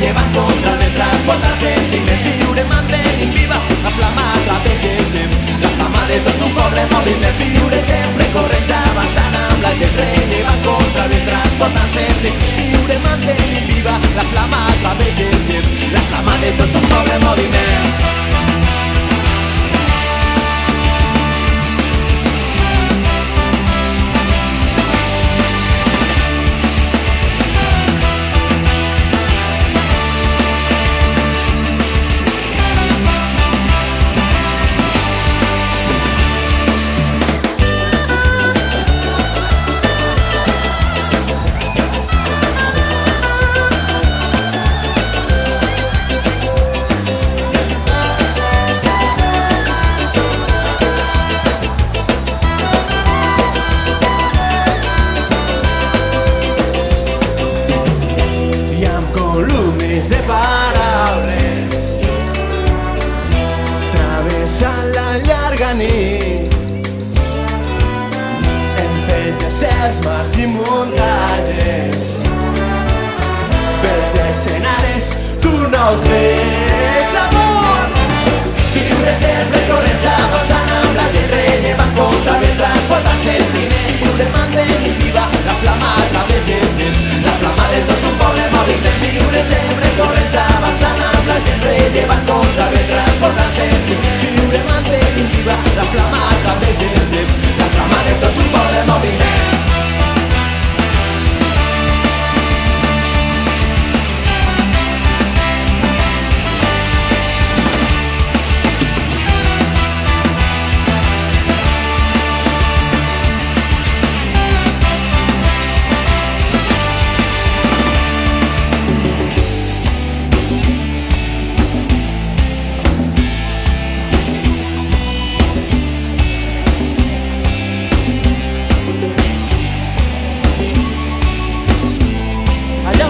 llevant contra el vent, transporta el sentiment, viure mantenint viva la flama a través del temps, la flama de tot un poble en moviment, viure sempre corrents avançant amb la gent, rellevant contra el vent, transporta el sentiment, viure mantenint viva la flama a través del temps, la flama de tot un poble en moviment. De paraules travessant la llarga nit, hem fet de cels, mars i muntanyes pels escenaris d'un nou cret d'amor. Viure sempre corrents avançant amb la gent, rellevant contra el vent, transportant sentiment, viure mantenint viva la flama a través del temps, la flama de tot un poble en moviment, viure sempre corrents avançant amb la gent, rellevant contra el vent, transportant sentiment, viure mantenint viva la flama a través del temps, la flama de tot un poble en moviment.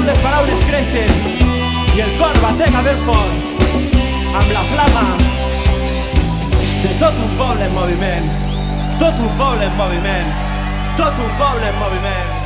Les paraules creixen i el cor batega ben fort amb la flama de tot un poble en moviment, tot un poble en moviment, tot un poble en moviment.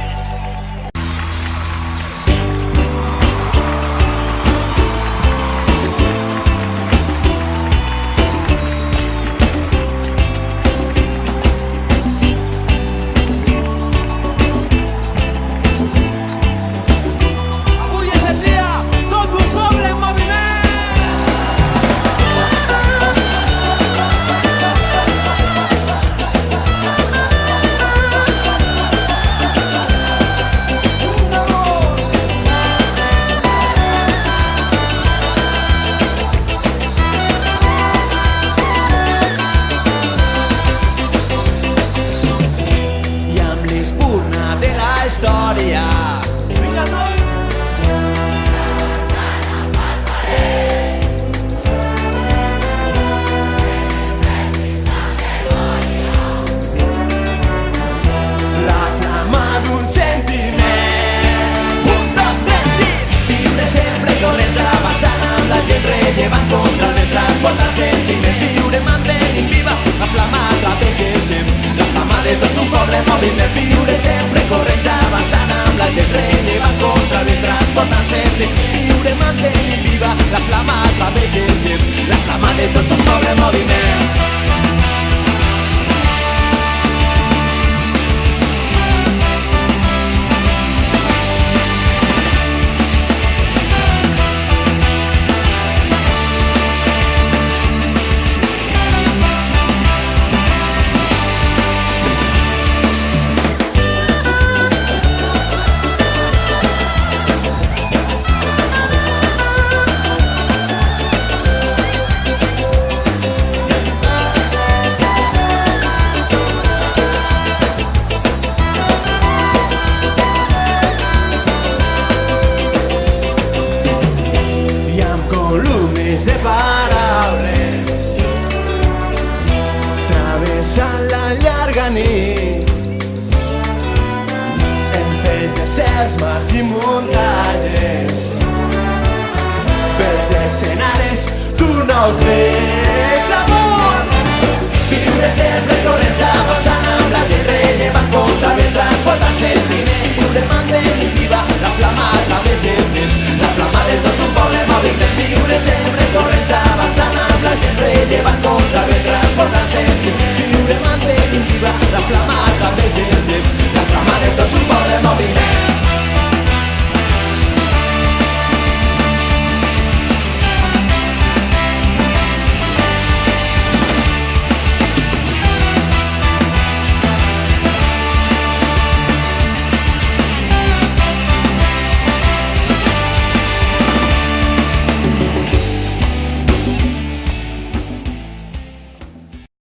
Història. Vinga, tot! La flama d'un sentiment. Un, dos, tres, i... Viure sempre corrents avançant amb la gent, rellevant contra el vent, transportant sentiment, viure mantenint viva la flama a través del temps, la flama de tot un poble en moviment, viure sempre corrents avançant amb la gent, rellevant contra el vent, transportant sentiment, viure mantenint viva la flama a través del temps, la flama de tot un poble en moviment. Columnes de paraules travessant la llarga nit, hem fet de cels, mars i muntanyes pels escenaris d'un nou cret d'amor. Viure sempre corrent